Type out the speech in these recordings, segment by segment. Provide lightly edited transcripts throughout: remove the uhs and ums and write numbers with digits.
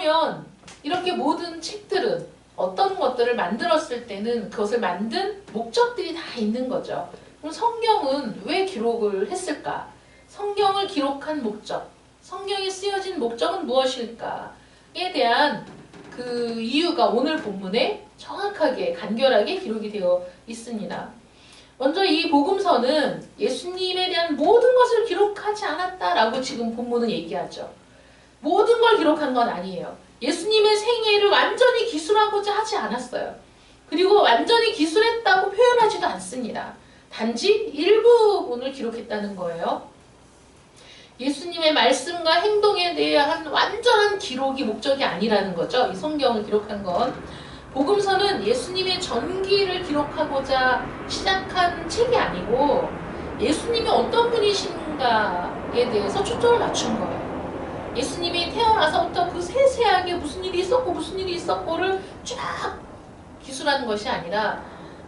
그러면 이렇게 모든 책들은 어떤 것들을 만들었을 때는 그것을 만든 목적들이 다 있는 거죠. 그럼 성경은 왜 기록을 했을까? 성경을 기록한 목적, 성경이 쓰여진 목적은 무엇일까에 대한 그 이유가 오늘 본문에 정확하게 간결하게 기록이 되어 있습니다. 먼저 이 복음서는 예수님에 대한 모든 것을 기록하지 않았다라고 지금 본문은 얘기하죠. 모든 걸 기록한 건 아니에요. 예수님의 생애를 완전히 기술하고자 하지 않았어요. 그리고 완전히 기술했다고 표현하지도 않습니다. 단지 일부분을 기록했다는 거예요. 예수님의 말씀과 행동에 대한 완전한 기록이 목적이 아니라는 거죠. 이 성경을 기록한 건. 복음서는 예수님의 전기를 기록하고자 시작한 책이 아니고 예수님이 어떤 분이신가에 대해서 초점을 맞춘 거예요. 예수님이 태어나서부터 그 세세하게 무슨 일이 있었고 무슨 일이 있었고를 쫙 기술하는 것이 아니라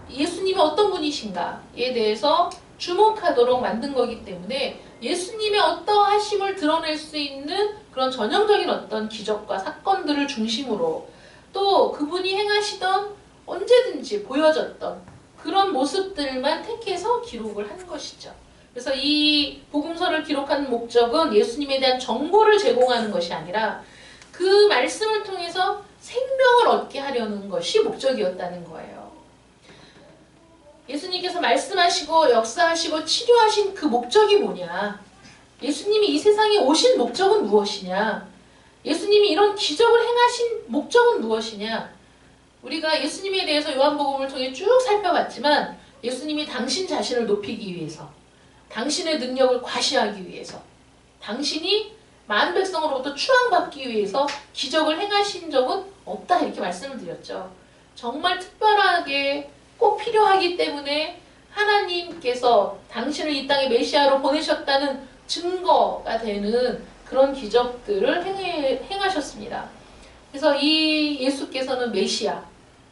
예수님이 어떤 분이신가에 대해서 주목하도록 만든 거기 때문에 예수님의 어떠하심을 드러낼 수 있는 그런 전형적인 어떤 기적과 사건들을 중심으로 또 그분이 행하시던 언제든지 보여졌던 그런 모습들만 택해서 기록을 한 것이죠. 그래서 이 복음서를 기록하는 목적은 예수님에 대한 정보를 제공하는 것이 아니라 그 말씀을 통해서 생명을 얻게 하려는 것이 목적이었다는 거예요. 예수님께서 말씀하시고 역사하시고 치료하신 그 목적이 뭐냐? 예수님이 이 세상에 오신 목적은 무엇이냐? 예수님이 이런 기적을 행하신 목적은 무엇이냐? 우리가 예수님에 대해서 요한복음을 통해 쭉 살펴봤지만 예수님이 당신 자신을 높이기 위해서, 당신의 능력을 과시하기 위해서, 당신이 많은 백성으로부터 추앙받기 위해서 기적을 행하신 적은 없다 이렇게 말씀을 드렸죠. 정말 특별하게 꼭 필요하기 때문에 하나님께서 당신을 이 땅에 메시아로 보내셨다는 증거가 되는 그런 기적들을 행하셨습니다. 그래서 이 예수께서는 메시아,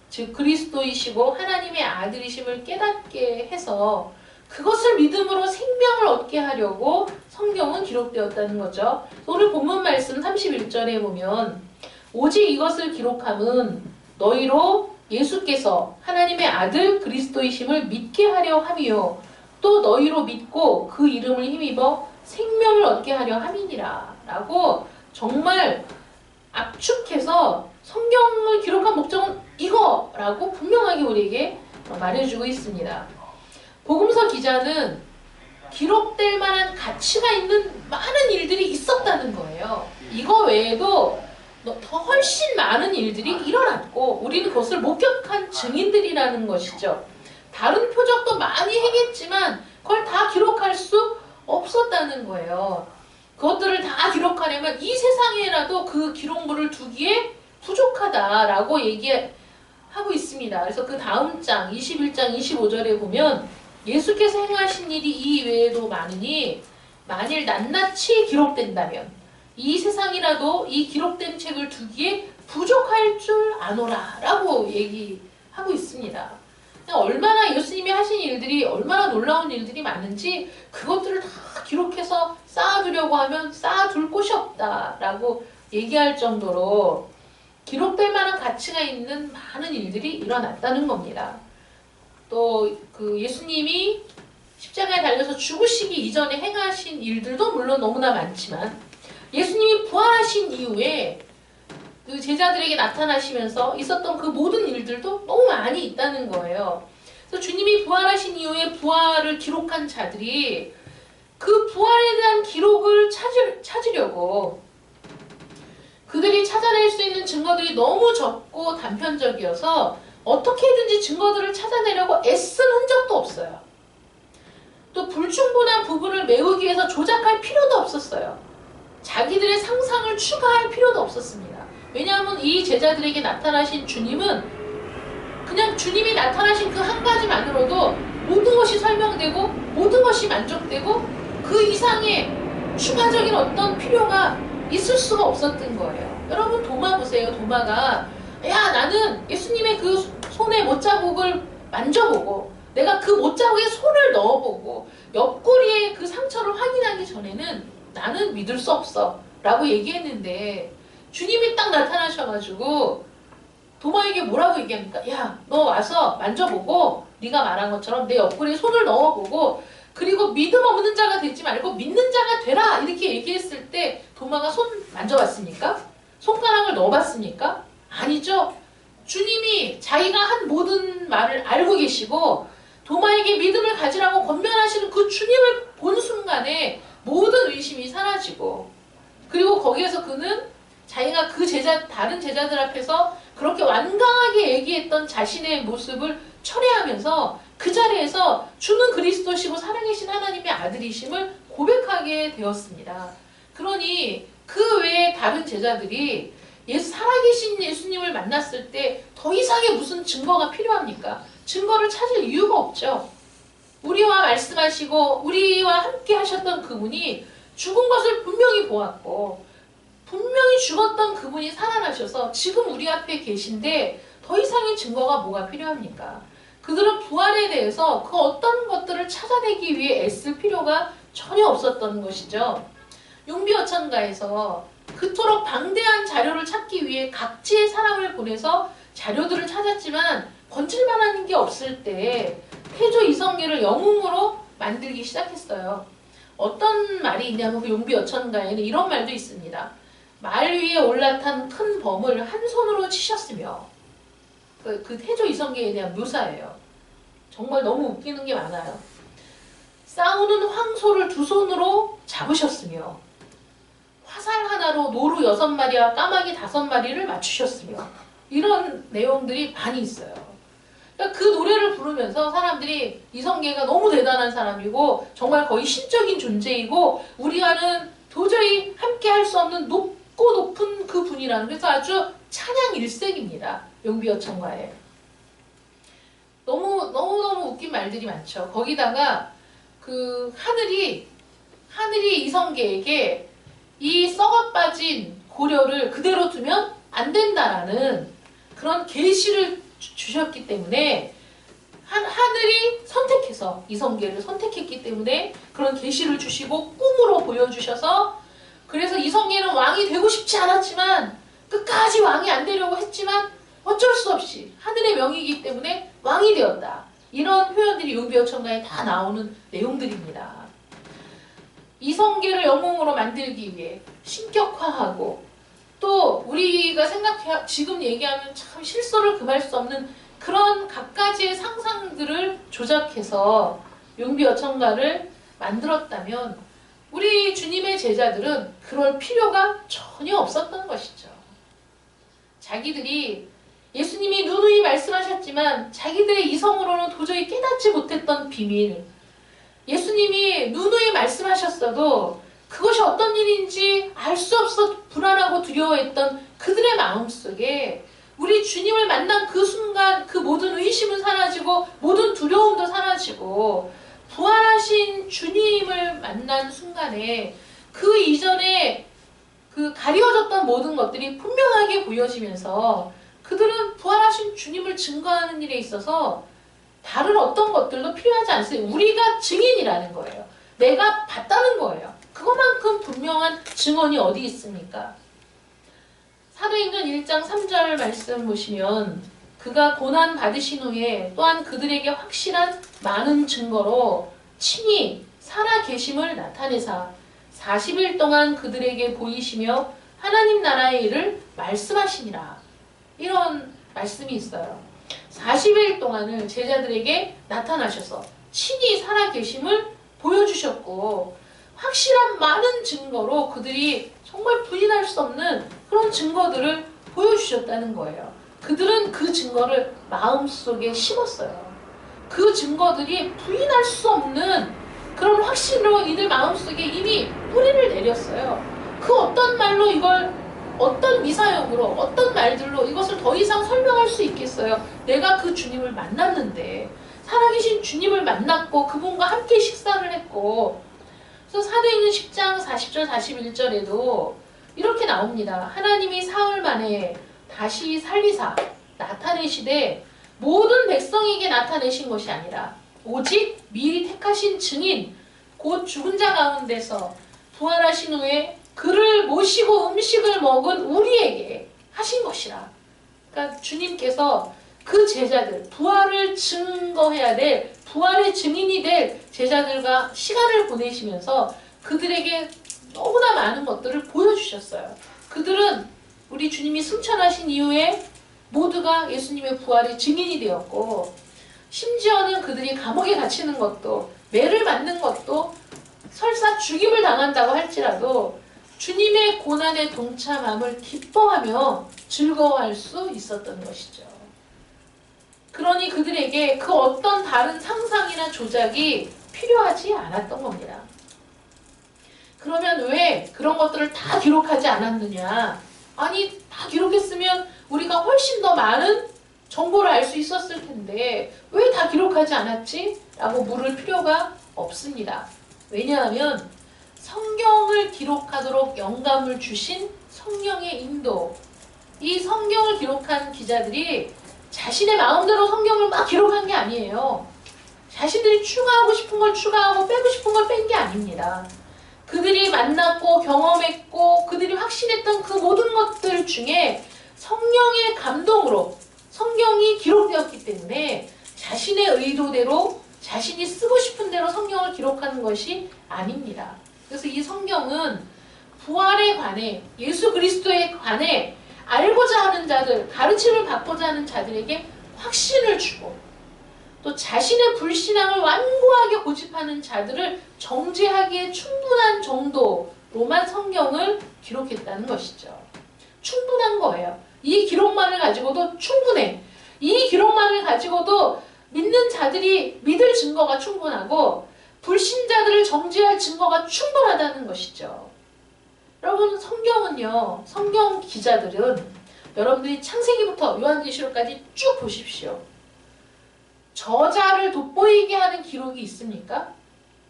즉 그리스도이시고 하나님의 아들이심을 깨닫게 해서 그것을 믿음으로 생명을 얻게 하려고 성경은 기록되었다는 거죠. 오늘 본문 말씀 31절에 보면 오직 이것을 기록함은 너희로 예수께서 하나님의 아들 그리스도이심을 믿게 하려 함이요 또 너희로 믿고 그 이름을 힘입어 생명을 얻게 하려 함이니라 라고 정말 압축해서 성경을 기록한 목적은 이거라고 분명하게 우리에게 말해주고 있습니다. 복음서 기자는 기록될 만한 가치가 있는 많은 일들이 있었다는 거예요. 이거 외에도 더 훨씬 많은 일들이 일어났고 우리는 그것을 목격한 증인들이라는 것이죠. 다른 표적도 많이 행했지만 그걸 다 기록할 수 없었다는 거예요. 그것들을 다 기록하려면 이 세상에라도 그 기록물을 두기에 부족하다라고 얘기하고 있습니다. 그래서 그 다음 장 21장 25절에 보면 예수께서 행하신 일이 이 외에도 많으니 만일 낱낱이 기록된다면 이 세상이라도 이 기록된 책을 두기에 부족할 줄 아노라 라고 얘기하고 있습니다. 얼마나 예수님이 하신 일들이 얼마나 놀라운 일들이 많은지 그것들을 다 기록해서 쌓아두려고 하면 쌓아둘 곳이 없다라고 얘기할 정도로 기록될 만한 가치가 있는 많은 일들이 일어났다는 겁니다. 또 그 예수님이 십자가에 달려서 죽으시기 이전에 행하신 일들도 물론 너무나 많지만 예수님이 부활하신 이후에 그 제자들에게 나타나시면서 있었던 그 모든 일들도 너무 많이 있다는 거예요. 그래서 주님이 부활하신 이후에 부활을 기록한 자들이 그 부활에 대한 기록을 찾으려고 그들이 찾아낼 수 있는 증거들이 너무 적고 단편적이어서 어떻게든지 증거들을 찾아내려고 애쓴 흔적도 없어요. 또 불충분한 부분을 메우기 위해서 조작할 필요도 없었어요. 자기들의 상상을 추가할 필요도 없었습니다. 왜냐하면 이 제자들에게 나타나신 주님은 그냥 주님이 나타나신 그 한 가지만으로도 모든 것이 설명되고 모든 것이 만족되고 그 이상의 추가적인 어떤 필요가 있을 수가 없었던 거예요. 여러분 도마 보세요. 도마가 야 나는 예수님의 그 손의 못자국을 만져보고 내가 그 못자국에 손을 넣어보고 옆구리의 그 상처를 확인하기 전에는 나는 믿을 수 없어 라고 얘기했는데 주님이 딱 나타나셔가지고 도마에게 뭐라고 얘기합니까? 야, 너 와서 만져보고 네가 말한 것처럼 내 옆구리에 손을 넣어보고 그리고 믿음 없는 자가 되지 말고 믿는 자가 되라 이렇게 얘기했을 때 도마가 손 만져봤습니까? 손가락을 넣어봤습니까? 아니죠. 주님이 자기가 한 모든 말을 알고 계시고 도마에게 믿음을 가지라고 권면하시는 그 주님을 본 순간에 모든 의심이 사라지고 그리고 거기에서 그는 자기가 그 다른 제자들 앞에서 그렇게 완강하게 얘기했던 자신의 모습을 철회하면서 그 자리에서 주는 그리스도시고 살아계신 하나님의 아들이심을 고백하게 되었습니다. 그러니 그 외에 다른 제자들이 살아계신 예수님을 만났을 때 더 이상의 무슨 증거가 필요합니까? 증거를 찾을 이유가 없죠. 우리와 말씀하시고 우리와 함께 하셨던 그분이 죽은 것을 분명히 보았고 분명히 죽었던 그분이 살아나셔서 지금 우리 앞에 계신데 더 이상의 증거가 뭐가 필요합니까? 그들은 부활에 대해서 그 어떤 것들을 찾아내기 위해 애쓸 필요가 전혀 없었던 것이죠. 용비어천가에서 그토록 방대한 자료를 찾기 위해 각지의 사람을 보내서 자료들을 찾았지만 건질만한 게 없을 때 태조 이성계를 영웅으로 만들기 시작했어요. 어떤 말이 있냐면 그 용비어천가에는 이런 말도 있습니다. 말 위에 올라탄 큰 범을 한 손으로 치셨으며 그 태조 이성계에 대한 묘사예요. 정말 너무 웃기는 게 많아요. 싸우는 황소를 두 손으로 잡으셨으며 화살 하나로 노루 6마리와 까마귀 5마리를 맞추셨으며 이런 내용들이 많이 있어요. 그러니까 그 노래를 부르면서 사람들이 이성계가 너무 대단한 사람이고 정말 거의 신적인 존재이고 우리와는 도저히 함께 할 수 없는 높고 높은 그 분이라는 그래서 아주 찬양 일색입니다. 용비어천가에. 너무너무 웃긴 말들이 많죠. 거기다가 그 하늘이 이성계에게 이 썩어 빠진 고려를 그대로 두면 안 된다라는 그런 계시를 주셨기 때문에 하늘이 선택해서 이성계를 선택했기 때문에 그런 계시를 주시고 꿈으로 보여주셔서 그래서 이성계는 왕이 되고 싶지 않았지만 끝까지 왕이 안 되려고 했지만 어쩔 수 없이 하늘의 명이기 때문에 왕이 되었다. 이런 표현들이 용비어천가에 다 나오는 내용들입니다. 이성계를 영웅으로 만들기 위해 신격화하고 또 우리가 지금 얘기하면 참 실소를 금할 수 없는 그런 갖가지의 상상들을 조작해서 용비어천가를 만들었다면 우리 주님의 제자들은 그럴 필요가 전혀 없었던 것이죠. 자기들이 예수님이 누누이 말씀하셨지만 자기들의 이성으로는 도저히 깨닫지 못했던 비밀 예수님이 누누이 말씀하셨어도 그것이 어떤 일인지 알 수 없어 불안하고 두려워했던 그들의 마음속에 우리 주님을 만난 그 순간 그 모든 의심은 사라지고 모든 두려움도 사라지고 부활하신 주님을 만난 순간에 그 이전에 그 가려졌던 모든 것들이 분명하게 보여지면서 그들은 부활하신 주님을 증거하는 일에 있어서 다른 어떤 것들도 필요하지 않습니다. 우리가 증인이라는 거예요. 내가 봤다는 거예요. 그것만큼 분명한 증언이 어디 있습니까? 사도행전 1장 3절 말씀 보시면 그가 고난 받으신 후에 또한 그들에게 확실한 많은 증거로 친히 살아 계심을 나타내사 40일 동안 그들에게 보이시며 하나님 나라의 일을 말씀하시니라. 이런 말씀이 있어요. 40일 동안을 제자들에게 나타나셔서 친히 살아 계심을 보여주셨고 확실한 많은 증거로 그들이 정말 부인할 수 없는 그런 증거들을 보여주셨다는 거예요. 그들은 그 증거를 마음속에 심었어요. 그 증거들이 부인할 수 없는 그런 확신으로 이들 마음속에 이미 뿌리를 내렸어요. 그 어떤 말로 이걸 어떤 미사역으로 어떤 말들로 이것을 더 이상 설명할 수 있겠어요. 내가 그 주님을 만났는데 살아계신 주님을 만났고 그분과 함께 식사를 했고 그래서 사도행전 10장 40절 41절에도 이렇게 나옵니다. 하나님이 사흘 만에 다시 살리사 나타내시되 모든 백성에게 나타내신 것이 아니라 오직 미리 택하신 증인 곧 죽은 자 가운데서 부활하신 후에 그를 모시고 음식을 먹은 우리에게 하신 것이라. 그러니까 주님께서 그 제자들, 부활을 증거해야 될, 부활의 증인이 될 제자들과 시간을 보내시면서 그들에게 너무나 많은 것들을 보여주셨어요. 그들은 우리 주님이 승천하신 이후에 모두가 예수님의 부활의 증인이 되었고, 심지어는 그들이 감옥에 갇히는 것도, 매를 맞는 것도, 설사 죽임을 당한다고 할지라도 주님의 고난에 동참함을 기뻐하며 즐거워할 수 있었던 것이죠. 그러니 그들에게 그 어떤 다른 상상이나 조작이 필요하지 않았던 겁니다. 그러면 왜 그런 것들을 다 기록하지 않았느냐? 아니, 다 기록했으면 우리가 훨씬 더 많은 정보를 알 수 있었을 텐데 왜 다 기록하지 않았지? 라고 물을 필요가 없습니다. 왜냐하면 성경을 기록하도록 영감을 주신 성령의 인도, 이 성경을 기록한 기자들이 자신의 마음대로 성경을 막 기록한 게 아니에요. 자신들이 추가하고 싶은 걸 추가하고 빼고 싶은 걸 뺀 게 아닙니다. 그들이 만났고 경험했고 그들이 확신했던 그 모든 것들 중에 성령의 감동으로 성경이 기록되었기 때문에 자신의 의도대로 자신이 쓰고 싶은 대로 성경을 기록하는 것이 아닙니다. 그래서 이 성경은 부활에 관해, 예수 그리스도에 관해 알고자 하는 자들, 가르침을 받고자 하는 자들에게 확신을 주고 또 자신의 불신앙을 완고하게 고집하는 자들을 정죄하기에 충분한 정도로만 성경을 기록했다는 것이죠. 충분한 거예요. 이 기록만을 가지고도 충분해. 이 기록만을 가지고도 믿는 자들이 믿을 증거가 충분하고 불신자들을 정죄할 증거가 충분하다는 것이죠. 여러분, 성경은요, 성경 기자들은 여러분들이 창세기부터 요한계시록까지 쭉 보십시오. 저자를 돋보이게 하는 기록이 있습니까?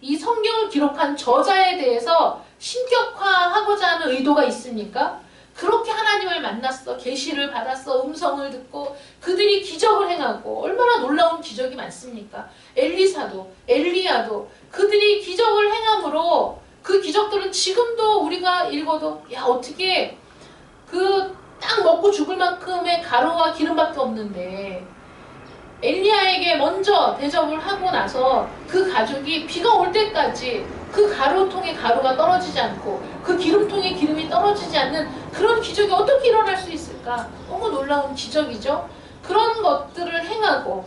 이 성경을 기록한 저자에 대해서 신격화하고자 하는 의도가 있습니까? 그렇게 하나님을 만났어, 계시를 받았어, 음성을 듣고 그들이 기적을 행하고 얼마나 놀라운 기적이 많습니까? 엘리사도, 엘리야도 그들이 기적을 행함으로 그 기적들은 지금도 우리가 읽어도 야, 어떻게 그 딱 먹고 죽을 만큼의 가루와 기름밖에 없는데 엘리야에게 먼저 대접을 하고 나서 그 가족이 비가 올 때까지 그 가루통에 가루가 떨어지지 않고 그 기름통에 기름이 떨어지지 않는 그런 기적이 어떻게 일어날 수 있을까? 너무 놀라운 기적이죠. 그런 것들을 행하고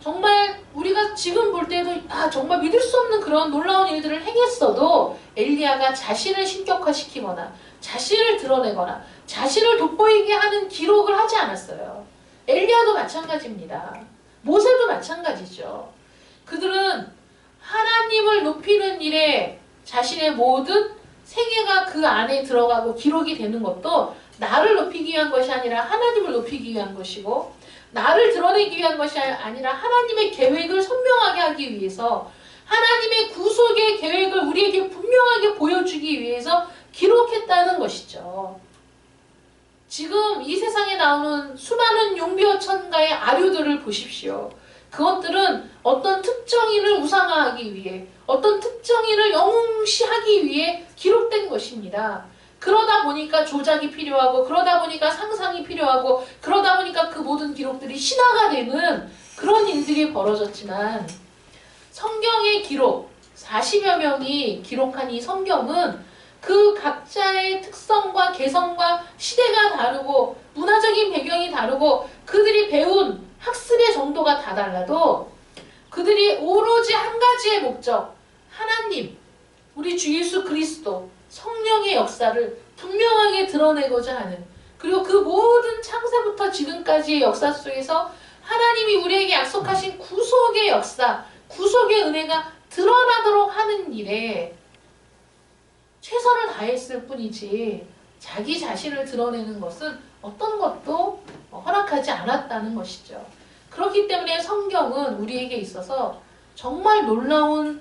정말 우리가 지금 볼 때도 정말 믿을 수 없는 그런 놀라운 일들을 행했어도 엘리야가 자신을 신격화시키거나 자신을 드러내거나 자신을 돋보이게 하는 기록을 하지 않았어요. 엘리야도 마찬가지입니다. 모세도 마찬가지죠. 그들은 하나님을 높이는 일에 자신의 모든 생애가 그 안에 들어가고 기록이 되는 것도 나를 높이기 위한 것이 아니라 하나님을 높이기 위한 것이고 나를 드러내기 위한 것이 아니라 하나님의 계획을 선명하게 하기 위해서 하나님의 구속의 계획을 우리에게 분명하게 보여주기 위해서 기록했다는 것이죠. 지금 이 세상에 나오는 수많은 용비어천가의 아류들을 보십시오. 그것들은 어떤 특정인을 우상화하기 위해 어떤 특정인을 영웅시하기 위해 기록된 것입니다. 그러다 보니까 조작이 필요하고 그러다 보니까 상상이 필요하고 그러다 보니까 그 모든 기록들이 신화가 되는 그런 일들이 벌어졌지만 성경의 기록, 40여 명이 기록한 이 성경은 그 각자의 특성과 개성과 시대가 다르고 문화적인 배경이 다르고 그들이 배운 학습의 정도가 다 달라도 그들이 오로지 한 가지의 목적, 하나님, 우리 주 예수 그리스도, 성령의 역사를 분명하게 드러내고자 하는 그리고 그 모든 창세부터 지금까지의 역사 속에서 하나님이 우리에게 약속하신 구속의 역사, 구속의 은혜가 드러나도록 하는 일에 최선을 다했을 뿐이지 자기 자신을 드러내는 것은 어떤 것도 허락하지 않았다는 것이죠. 그렇기 때문에 성경은 우리에게 있어서 정말 놀라운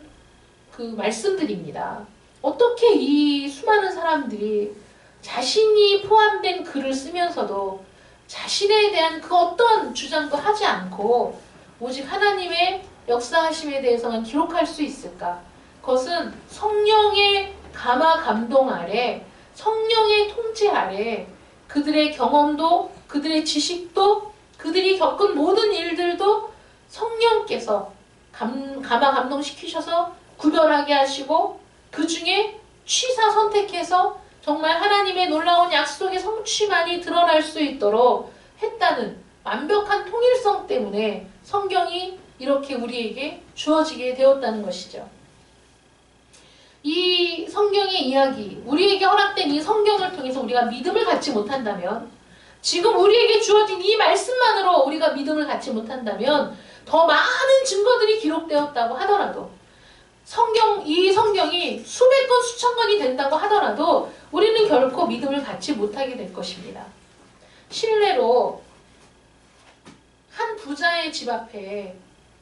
그 말씀들입니다. 어떻게 이 수많은 사람들이 자신이 포함된 글을 쓰면서도 자신에 대한 그 어떤 주장도 하지 않고 오직 하나님의 역사하심에 대해서만 기록할 수 있을까? 그것은 성령의 감화 감동 아래 성령의 통치 아래 그들의 경험도, 그들의 지식도, 그들이 겪은 모든 일들도 성령께서 감화 감동시키셔서 구별하게 하시고 그 중에 취사 선택해서 정말 하나님의 놀라운 약속의 성취만이 드러날 수 있도록 했다는 완벽한 통일성 때문에 성경이 이렇게 우리에게 주어지게 되었다는 것이죠. 이 성경의 이야기, 우리에게 허락된 이 성경을 통해서 우리가 믿음을 갖지 못한다면, 지금 우리에게 주어진 이 말씀만으로 우리가 믿음을 갖지 못한다면 더 많은 증거들이 기록되었다고 하더라도, 이 성경이 수백 건 수천 건이 된다고 하더라도 우리는 결코 믿음을 갖지 못하게 될 것입니다. 실례로 한 부자의 집 앞에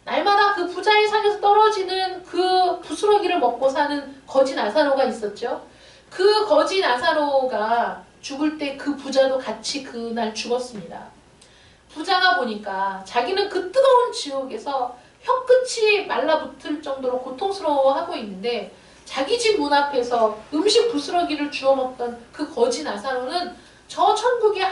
날마다 그 부자의 상에서 떨어지는 그 부스러기를 먹고 사는 거지 나사로가 있었죠. 그 거지 나사로가 죽을 때 그 부자도 같이 그날 죽었습니다. 부자가 보니까 자기는 그 뜨거운 지옥에서 혀끝이 말라붙을 정도로 고통스러워하고 있는데 자기 집 문 앞에서 음식 부스러기를 주워 먹던 그 거지 나사로는 저 천국에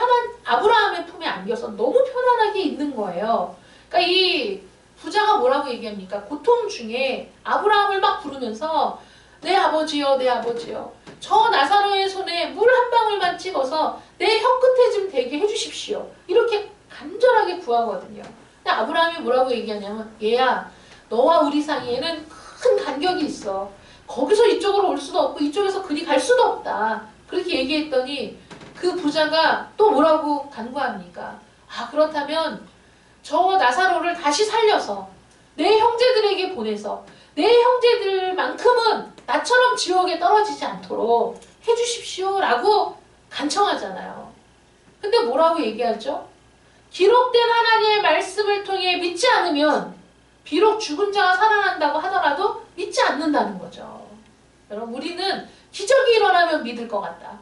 아브라함의 품에 안겨서 너무 편안하게 있는 거예요. 그러니까 이 부자가 뭐라고 얘기합니까? 고통 중에 아브라함을 막 부르면서 내 아버지여, 내 아버지여, 저 나사로의 손에 물 한 방울만 찍어서 내 혀끝에 좀 대게 해주십시오. 이렇게 간절하게 구하거든요. 근데 아브라함이 뭐라고 얘기하냐면, 얘야, 너와 우리 사이에는 큰 간격이 있어. 거기서 이쪽으로 올 수도 없고 이쪽에서 그리 갈 수도 없다. 그렇게 얘기했더니 그 부자가 또 뭐라고 간구합니까? 아, 그렇다면 저 나사로를 다시 살려서 내 형제들에게 보내서 내 형제들만큼은 나처럼 지옥에 떨어지지 않도록 해주십시오 라고 간청하잖아요. 근데 뭐라고 얘기하죠? 기록된 하나님의 말씀을 통해 믿지 않으면 비록 죽은 자가 살아난다고 하더라도 믿지 않는다는 거죠. 여러분, 우리는 기적이 일어나면 믿을 것 같다.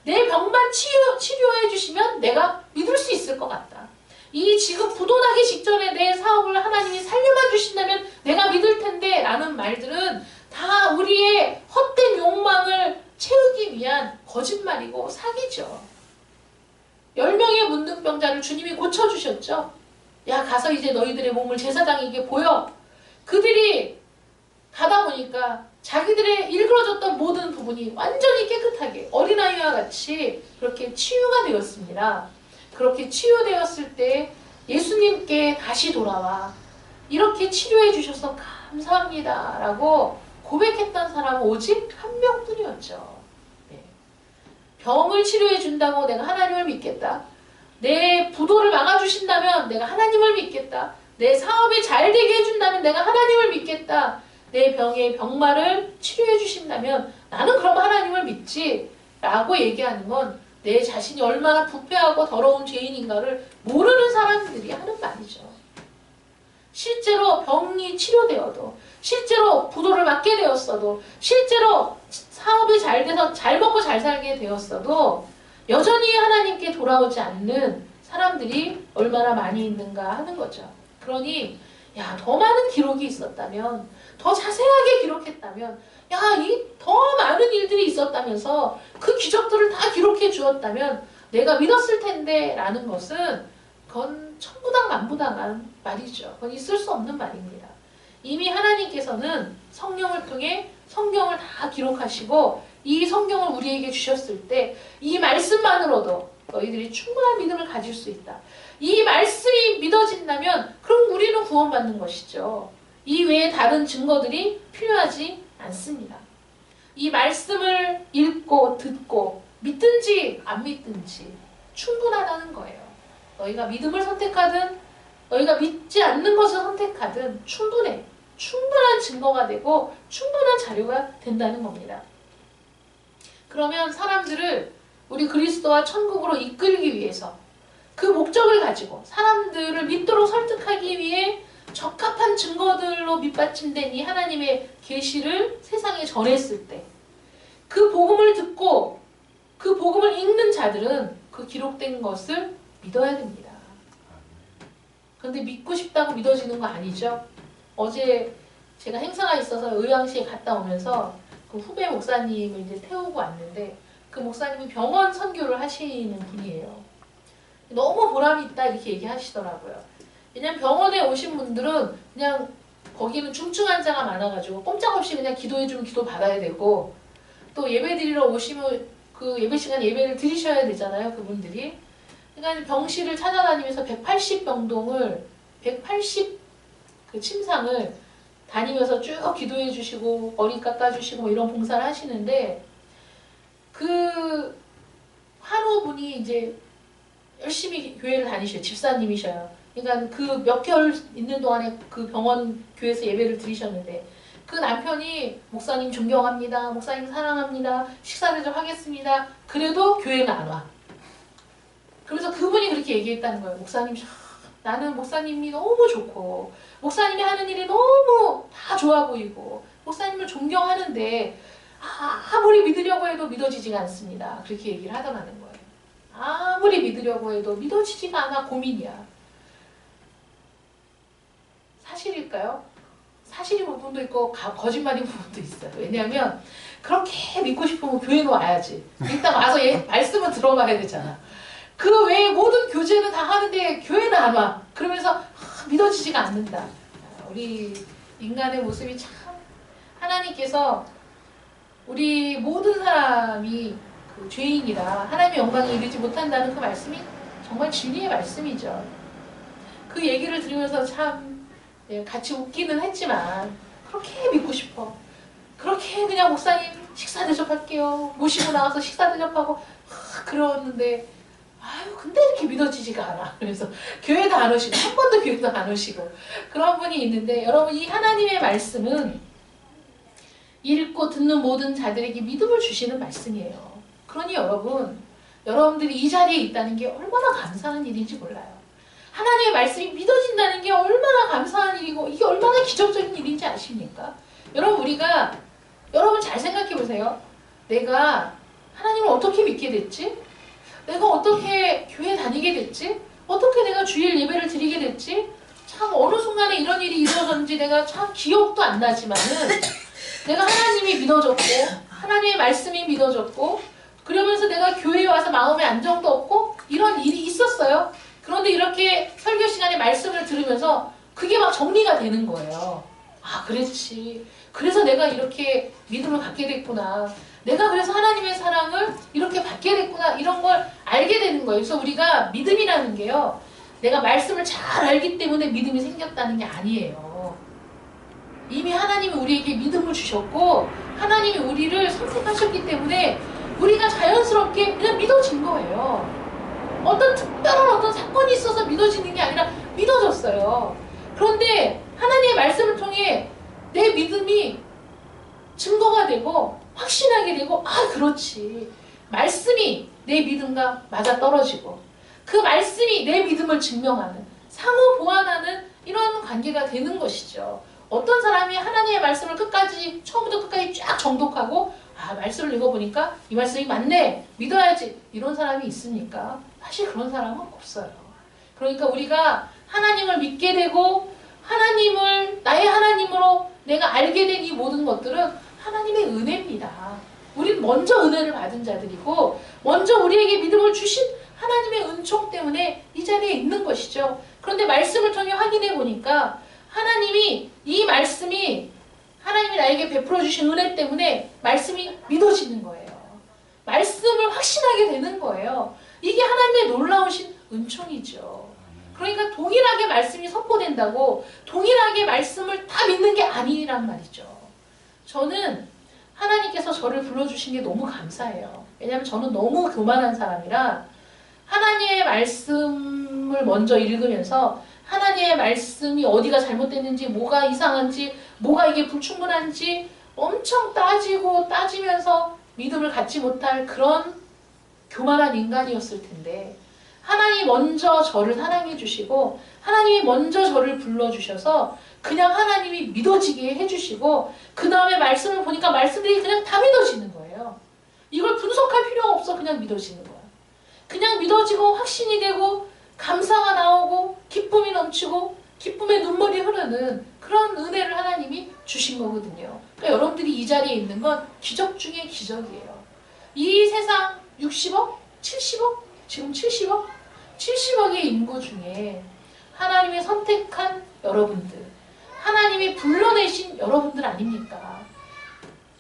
내 병만 치료해 주시면 내가 믿을 수 있을 것 같다. 이 지금 부도나기 직전에 내 사업을 하나님이 살려만 주신다면 내가 믿을 텐데 라는 말들은 다 우리의 헛된 욕망을 채우기 위한 거짓말이고 사기죠. 10명의 문둥병자를 주님이 고쳐주셨죠. 야, 가서 이제 너희들의 몸을 제사장에게 보여. 그들이 가다 보니까 자기들의 일그러졌던 모든 부분이 완전히 깨끗하게 어린아이와 같이 그렇게 치유가 되었습니다. 그렇게 치유되었을 때 예수님께 다시 돌아와 이렇게 치료해 주셔서 감사합니다 라고 고백했던 사람은 오직 한 명뿐이었죠. 네. 병을 치료해 준다고 내가 하나님을 믿겠다. 내 부도를 막아주신다면 내가 하나님을 믿겠다. 내 사업이 잘 되게 해준다면 내가 하나님을 믿겠다. 내 병의 병마를 치료해 주신다면 나는 그럼 하나님을 믿지 라고 얘기하는 건 내 자신이 얼마나 부패하고 더러운 죄인인가를 모르는 사람들이 하는 말이죠. 실제로 병이 치료되어도, 실제로 부도를 맞게 되었어도, 실제로 사업이 잘 돼서 잘 먹고 잘 살게 되었어도 여전히 하나님께 돌아오지 않는 사람들이 얼마나 많이 있는가 하는 거죠. 그러니 야, 더 많은 기록이 있었다면, 더 자세하게 기록했다면, 야, 이 더 많은 일들이 있었다면서 그 기적들을 다 기록해 주었다면 내가 믿었을 텐데 라는 것은 그건 천부당만부당한 말이죠. 그건 있을 수 없는 말입니다. 이미 하나님께서는 성령을 통해 성경을 다 기록하시고 이 성경을 우리에게 주셨을 때 이 말씀만으로도 너희들이 충분한 믿음을 가질 수 있다. 이 말씀이 믿어진다면 그럼 우리는 구원받는 것이죠. 이 외에 다른 증거들이 필요하지 않습니다. 이 말씀을 읽고 듣고 믿든지 안 믿든지 충분하다는 거예요. 너희가 믿음을 선택하든 너희가 믿지 않는 것을 선택하든 충분해. 충분한 증거가 되고 충분한 자료가 된다는 겁니다. 그러면 사람들을 우리 그리스도와 천국으로 이끌기 위해서 그 목적을 가지고 사람들을 믿도록 설득하기 위해 적합한 증거들로 밑받침된 이 하나님의 계시를 세상에 전했을 때 그 복음을 듣고 그 복음을 읽는 자들은 그 기록된 것을 믿어야 됩니다. 그런데 믿고 싶다고 믿어지는 거 아니죠? 어제 제가 행사가 있어서 의왕시에 갔다 오면서 그 후배 목사님을 이제 태우고 왔는데 그 목사님이 병원 선교를 하시는 분이에요. 너무 보람이 있다 이렇게 얘기하시더라고요. 왜냐면 병원에 오신 분들은 그냥 거기는 중증 환자가 많아가지고 꼼짝없이 그냥 기도해주면 기도 받아야 되고, 또 예배 드리러 오시면 그 예배 시간 예배를 드리셔야 되잖아요, 그분들이. 그러니까 병실을 찾아다니면서 180병동을 180 그 침상을 다니면서 쭉 기도해 주시고 머리 깎아 주시고 뭐 이런 봉사를 하시는데, 그 환우분이 이제 열심히 교회를 다니셔요. 집사님이셔요. 그러니까 그 몇 개월 있는 동안에 그 병원 교회에서 예배를 드리셨는데, 그 남편이 목사님 존경합니다, 목사님 사랑합니다, 식사 대접하겠습니다. 그래도 교회는 안 와. 그래서 그분이 그렇게 얘기했다는 거예요. 목사님, 나는 목사님이 너무 좋고 목사님이 하는 일이 너무 다 좋아 보이고 목사님을 존경하는데 아무리 믿으려고 해도 믿어지지가 않습니다. 그렇게 얘기를 하더라는 거예요. 아무리 믿으려고 해도 믿어지지가 않아 고민이야. 사실일까요? 사실인 부분도 있고 거짓말인 부분도 있어요. 왜냐하면 그렇게 믿고 싶으면 교회는 와야지. 일단 와서 말씀은 들어봐야 되잖아. 그 외에 모든 교제는 다 하는데 교회는 안 와. 그러면서 믿어지지가 않는다. 우리 인간의 모습이 참, 하나님께서 우리 모든 사람이 그 죄인이라 하나님의 영광에 이르지 못한다는 그 말씀이 정말 진리의 말씀이죠. 그 얘기를 들으면서 참 같이 웃기는 했지만 그렇게 믿고 싶어. 그렇게 그냥 목사님 식사 대접할게요. 모시고 나와서 식사 대접하고 그러는데 아유 근데 이렇게 믿어지지가 않아. 그래서 교회도 안 오시고 한 번도 교회도 안 오시고 그런 분이 있는데, 여러분 이 하나님의 말씀은 읽고 듣는 모든 자들에게 믿음을 주시는 말씀이에요. 그러니 여러분들이 이 자리에 있다는 게 얼마나 감사한 일인지 몰라요. 하나님의 말씀이 믿어진다는 게 얼마나 감사한 일이고 이게 얼마나 기적적인 일인지 아십니까? 여러분 잘 생각해 보세요. 내가 하나님을 어떻게 믿게 됐지? 내가 어떻게 교회 다니게 됐지? 어떻게 내가 주일 예배를 드리게 됐지? 참 어느 순간에 이런 일이 이루어졌는지 내가 참 기억도 안 나지만은 내가 하나님이 믿어졌고 하나님의 말씀이 믿어졌고 그러면서 내가 교회에 와서 마음의 안정도 없고 이런 일이 있었어요. 그런데 이렇게 설교 시간에 말씀을 들으면서 그게 막 정리가 되는 거예요. 아 그렇지. 그래서 내가 이렇게 믿음을 갖게 됐구나. 내가 그래서 하나님의 사랑을 이렇게 받게 됐구나. 이런 걸 알게 되는 거예요. 그래서 우리가 믿음이라는 게요. 내가 말씀을 잘 알기 때문에 믿음이 생겼다는 게 아니에요. 이미 하나님이 우리에게 믿음을 주셨고 하나님이 우리를 선택하셨기 때문에 우리가 자연스럽게 그냥 믿어진 거예요. 어떤 특별한 어떤 사건이 있어서 믿어지는 게 아니라 믿어졌어요. 그런데 하나님의 말씀을 통해 내 믿음이 증거가 되고 확신하게 되고 아 그렇지. 말씀이 내 믿음과 맞아떨어지고 그 말씀이 내 믿음을 증명하는 상호 보완하는 이런 관계가 되는 것이죠. 어떤 사람이 하나님의 말씀을 끝까지 처음부터 끝까지 쫙 정독하고 아 말씀을 읽어보니까 이 말씀이 맞네 믿어야지 이런 사람이 있습니까? 사실 그런 사람은 없어요. 그러니까 우리가 하나님을 믿게 되고 하나님을 나의 하나님으로 내가 알게 된 이 모든 것들은 하나님의 은혜입니다. 우린 먼저 은혜를 받은 자들이고 먼저 우리에게 믿음을 주신 하나님의 은총 때문에 이 자리에 있는 것이죠. 그런데 말씀을 통해 확인해 보니까 하나님이 이 말씀이 하나님이 나에게 베풀어 주신 은혜 때문에 말씀이 믿어지는 거예요. 말씀을 확신하게 되는 거예요. 이게 하나님의 놀라우신 은총이죠. 그러니까 동일하게 말씀이 선포된다고 동일하게 말씀을 다 믿는 게 아니란 말이죠. 저는 하나님께서 저를 불러주신 게 너무 감사해요. 왜냐하면 저는 너무 교만한 사람이라 하나님의 말씀을 먼저 읽으면서 하나님의 말씀이 어디가 잘못됐는지 뭐가 이상한지 뭐가 이게 불충분한지 엄청 따지고 따지면서 믿음을 갖지 못할 그런 교만한 인간이었을 텐데 하나님이 먼저 저를 사랑해 주시고 하나님이 먼저 저를 불러주셔서 그냥 하나님이 믿어지게 해주시고 그 다음에 말씀을 보니까 말씀들이 그냥 다 믿어지는 거예요. 이걸 분석할 필요가 없어. 그냥 믿어지는 거야. 그냥 믿어지고 확신이 되고 감사가 나오고 기쁨이 넘치고 기쁨의 눈물이 흐르는 그런 은혜를 하나님이 주신 거거든요. 그러니까 여러분들이 이 자리에 있는 건 기적 중에 기적이에요. 이 세상 60억? 70억? 지금 70억? 70억의 인구 중에 하나님이 선택한 여러분들, 하나님이 불러내신 여러분들 아닙니까?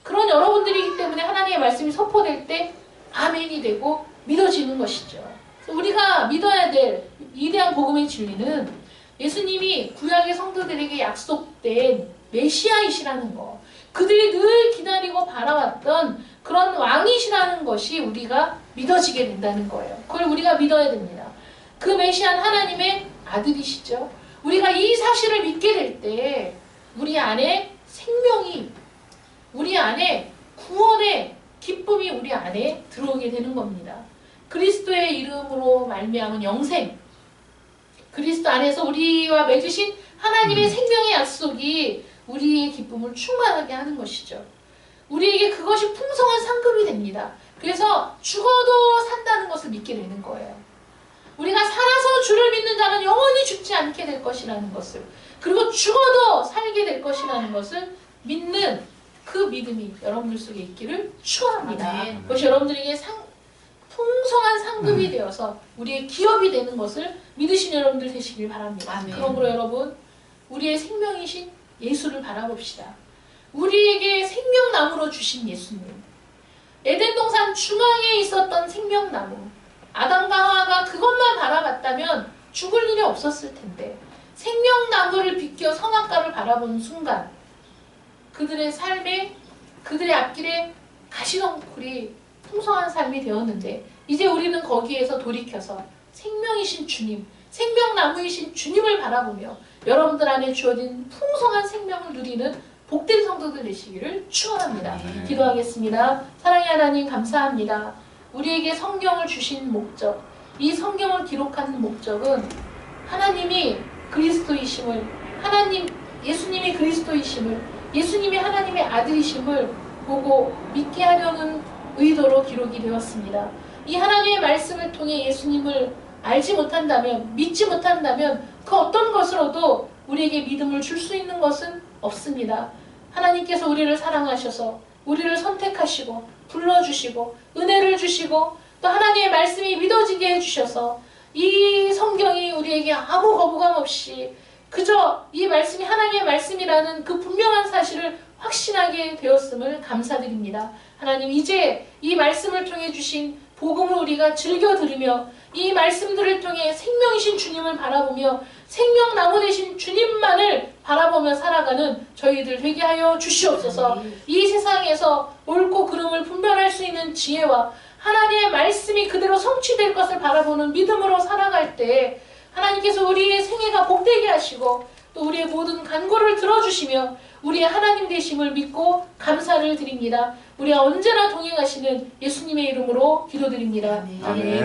그런 여러분들이기 때문에 하나님의 말씀이 선포될 때 아멘이 되고 믿어지는 것이죠. 우리가 믿어야 될 위대한 복음의 진리는 예수님이 구약의 성도들에게 약속된 메시아이시라는 거, 그들이 늘 기다리고 바라왔던 그런 왕이시라는 것이 우리가 믿어지게 된다는 거예요. 그걸 우리가 믿어야 됩니다. 그 메시아는 하나님의 아들이시죠. 우리가 이 사실을 믿게 될 때 우리 안에 생명이, 우리 안에 구원의 기쁨이 우리 안에 들어오게 되는 겁니다. 그리스도의 이름으로 말미암은 영생, 그리스도 안에서 우리와 맺으신 하나님의 생명의 약속이 우리의 기쁨을 충만하게 하는 것이죠. 우리에게 그것이 풍성한 상급이 됩니다. 그래서 죽어도 산다는 것을 믿게 되는 거예요. 우리가 살아서 주를 믿는 자는 영원히 죽지 않게 될 것이라는 것을, 그리고 죽어도 살게 될 것이라는 것을 믿는 그 믿음이 여러분들 속에 있기를 축원합니다. 아멘. 그것이 여러분들에게 풍성한 상급이 되어서 우리의 기업이 되는 것을 믿으신 여러분들 되시길 바랍니다. 아멘. 그러므로 여러분, 우리의 생명이신 예수를 바라봅시다. 우리에게 생명나무로 주신 예수님, 에덴 동산 중앙에 있었던 생명나무, 아담과 하와가 그것만 바라봤다면 죽을 일이 없었을 텐데 생명나무를 비껴 선악과를 바라보는 순간 그들의 삶에, 그들의 앞길에 가시덩굴이 풍성한 삶이 되었는데, 이제 우리는 거기에서 돌이켜서 생명이신 주님, 생명나무이신 주님을 바라보며 여러분들 안에 주어진 풍성한 생명을 누리는 복된 성도들 되시기를 축원합니다. 기도하겠습니다. 사랑의 하나님, 감사합니다. 우리에게 성경을 주신 목적, 이 성경을 기록하는 목적은 하나님이 그리스도이심을, 예수님이 그리스도이심을, 예수님이 하나님의 아들이심을 보고 믿게 하려는 의도로 기록이 되었습니다. 이 하나님의 말씀을 통해 예수님을 알지 못한다면, 믿지 못한다면 그 어떤 것으로도 우리에게 믿음을 줄 수 있는 것은 없습니다. 하나님께서 우리를 사랑하셔서 우리를 선택하시고 불러주시고 은혜를 주시고 또 하나님의 말씀이 믿어지게 해주셔서 이 성경이 우리에게 아무 거부감 없이 그저 이 말씀이 하나님의 말씀이라는 그 분명한 사실을 확신하게 되었음을 감사드립니다. 하나님, 이제 이 말씀을 통해 주신 복음을 우리가 즐겨 들으며 이 말씀들을 통해 생명이신 주님을 바라보며 생명나무 되신 주님만을 바라보며 살아가는 저희들 되게 하여 주시옵소서. 이 세상에서 옳고 그름을 분별할 수 있는 지혜와 하나님의 말씀이 그대로 성취될 것을 바라보는 믿음으로 살아갈 때 하나님께서 우리의 생애가 복되게 하시고 또 우리의 모든 간구를 들어주시며 우리의 하나님 되심을 믿고 감사를 드립니다. 우리가 언제나 동행하시는 예수님의 이름으로 기도드립니다. 아멘. 아멘.